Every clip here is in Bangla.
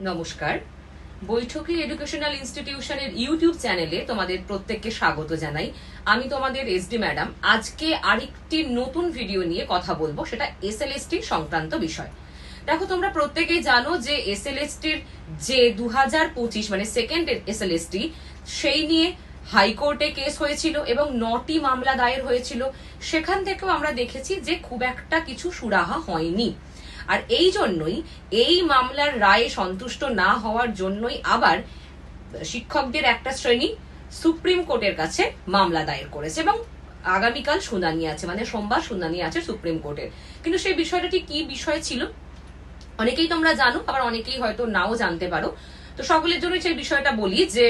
নমস্কার। বৈঠকি এডুকেশনাল ইনস্টিটিউশনের ইউটিউব চ্যানেলে তোমাদের প্রত্যেককে স্বাগত জানাই। আমি তোমাদের এসডি ম্যাডাম। আজকে আরেকটি নতুন ভিডিও নিয়ে কথা বলবো, সেটা এসএলএসটি সংক্রান্ত বিষয়। দেখো, তোমরা প্রত্যেকেই জানো যে এসএলএসটির যে 2025 মানে সেকেন্ড এসএলএসটি, সেই নিয়ে হাইকোর্টে কেস হয়েছিল এবং 9টি মামলা দায়ের হয়েছিল। সেখান থেকেও আমরা দেখেছি যে খুব একটা কিছু সুরাহা হয়নি। আর এই জন্যই এই মামলার রায়ে সন্তুষ্ট না হওয়ার জন্যই আবার শিক্ষকদের একটা শ্রেণী সুপ্রিম কোর্টের কাছে মামলা দায়ের করেছে এবং আগামীকাল শুনানি আছে, মানে সোমবার শুনানি আছে সুপ্রিম কোর্টের। কিন্তু সেই বিষয়টা ঠিক কি বিষয় ছিল অনেকেই তোমরা জানো, আবার অনেকেই হয়তো নাও জানতে পারো। তো সকলের জন্য সেই বিষয়টা বলি যে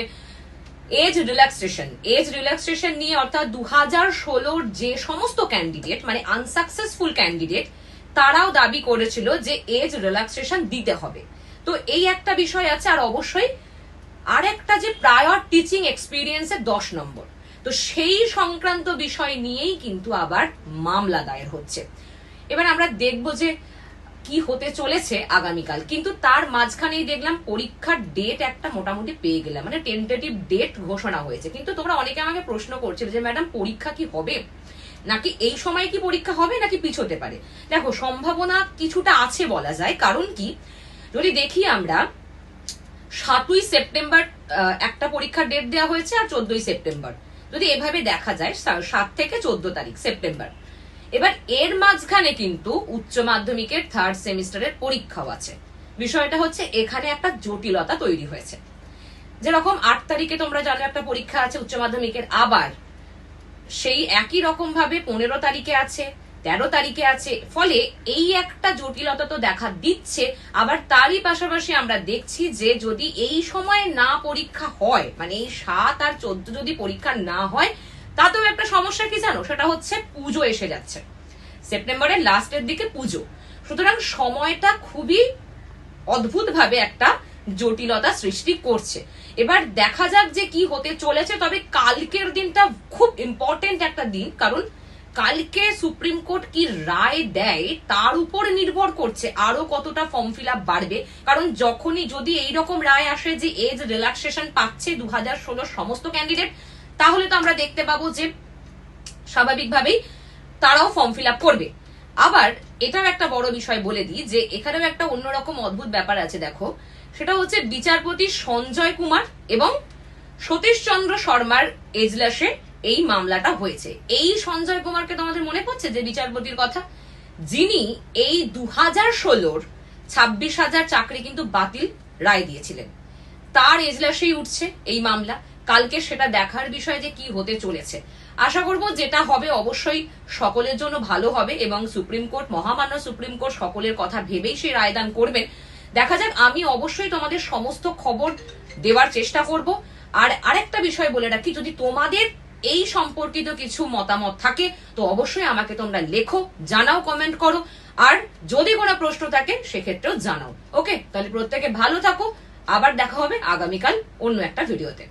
এজ রিল্যাক্সেশন নিয়ে, অর্থাৎ 2016 যে সমস্ত ক্যান্ডিডেট মানে আনসাকসেসফুল ক্যান্ডিডেট, তারাও দাবি করেছিল যে এজ রিল্যাক্সেশন দিতে হবে। তো এই একটা বিষয় আছে। আর অবশ্যই আর একটা যে প্রায়র টিচিং এক্সপিরিয়েন্সের 10 নম্বর, তো সেই সংক্রান্ত বিষয় নিয়েই কিন্তু আবার মামলা দায়ের হচ্ছে। এবার আমরা দেখব যে কি হতে চলেছে আগামীকাল। কিন্তু তার মাঝখানেই দেখলাম পরীক্ষার ডেট একটা মোটামুটি পেয়ে গেলাম, মানে টেন্টেটিভ ডেট ঘোষণা হয়েছে। কিন্তু তোমরা অনেকে আমাকে প্রশ্ন করছিলে যে ম্যাডাম পরীক্ষা কি হবে, নাকি এই সময় কি পরীক্ষা হবে, নাকি পিছোতে পারে। দেখো, সম্ভাবনা কিছুটা আছে বলা যায়। কারণ কি, যদি দেখি আমরা 7ই সেপ্টেম্বর একটা পরীক্ষার ডেট দেওয়া হয়েছে আর 14ই সেপ্টেম্বর, যদি এভাবে দেখা যায় 7 থেকে 14 তারিখ সেপ্টেম্বর। এবার এর মাঝখানে কিন্তু উচ্চ মাধ্যমিকের 3rd সেমিস্টারের পরীক্ষাও আছে। বিষয়টা হচ্ছে এখানে একটা জটিলতা তৈরি হয়েছে। যেরকম 8 তারিখে তোমরা জানো একটা পরীক্ষা আছে উচ্চ মাধ্যমিকের, আবার সেই একই রকম ভাবে 15 তারিখে আছে, 13 তারিখে আছে। ফলে এই একটা জটিলতা তো দেখা দিচ্ছে। আবার তারই পাশাপাশি আমরা দেখছি যে যদি এই সময় না পরীক্ষা হয়, মানে এই 7 আর 14 যদি পরীক্ষা না হয়, তাতেও একটা সমস্যা কি জানো, সেটা হচ্ছে পুজো এসে যাচ্ছে, সেপ্টেম্বরের লাস্টের দিকে পুজো। সুতরাং সময়টা খুবই অদ্ভুত ভাবে একটা জটিলতা সৃষ্টি করছে। এবার দেখা যাক যে কি হতে চলেছে। তবে কালকের দিনটা খুব ইম্পর্টেন্ট একটা দিন, কারণ কালকে সুপ্রিম কোর্ট কি রায় দেয় তার উপর নির্ভর করছে আরো কতটা ফর্ম ফিল আপ বাড়বে। কারণ যখনই যদি এইরকম রায় আসে যে এজ রিল্যাক্সেশন পাচ্ছে 2016 সমস্ত ক্যান্ডিডেট, তাহলে তো আমরা দেখতে পাবো যে স্বাভাবিকভাবেই তারাও ফর্ম ফিল আপ করবে। আবার এটাও একটা বড় বিষয় বলে দিই যে এখানেও একটা অন্যরকম অদ্ভুত ব্যাপার আছে। দেখো, সেটা হচ্ছে বিচারপতি সঞ্জয় কুমার এবং সতীশ চন্দ্র শর্মার এজলাসে এই মামলাটা হয়েছে। এই সঞ্জয় কুমারকে তোমাদের মনে পড়ছে যে বিচারপতির কথা, যিনি এই 2016 26,000 চাকরি কিন্তু বাতিল রায় দিয়েছিলেন, তার এজলাসেই উঠছে এই মামলা। কালকে সেটা দেখার বিষয় যে কি হতে চলেছে। আশা করব যেটা হবে অবশ্যই সকলের জন্য ভালো হবে এবং সুপ্রিম কোর্ট, মহামান্য সুপ্রিম কোর্ট সকলের কথা ভেবেই সেই রায়দান করবেন। দেখা যাক। আমি অবশ্যই তোমাদের সমস্ত খবর দেওয়ার চেষ্টা করব। আর আরেকটা বিষয় বলে রাখি, যদি তোমাদের এই সম্পর্কিত কিছু মতামত থাকে তো অবশ্যই আমাকে তোমরা লেখো, জানাও, কমেন্ট করো। আর যদি কোনো প্রশ্ন থাকে সেক্ষেত্রেও জানাও। ওকে, তাহলে প্রত্যেকে ভালো থাকো। আবার দেখা হবে আগামীকাল অন্য একটা ভিডিওতে।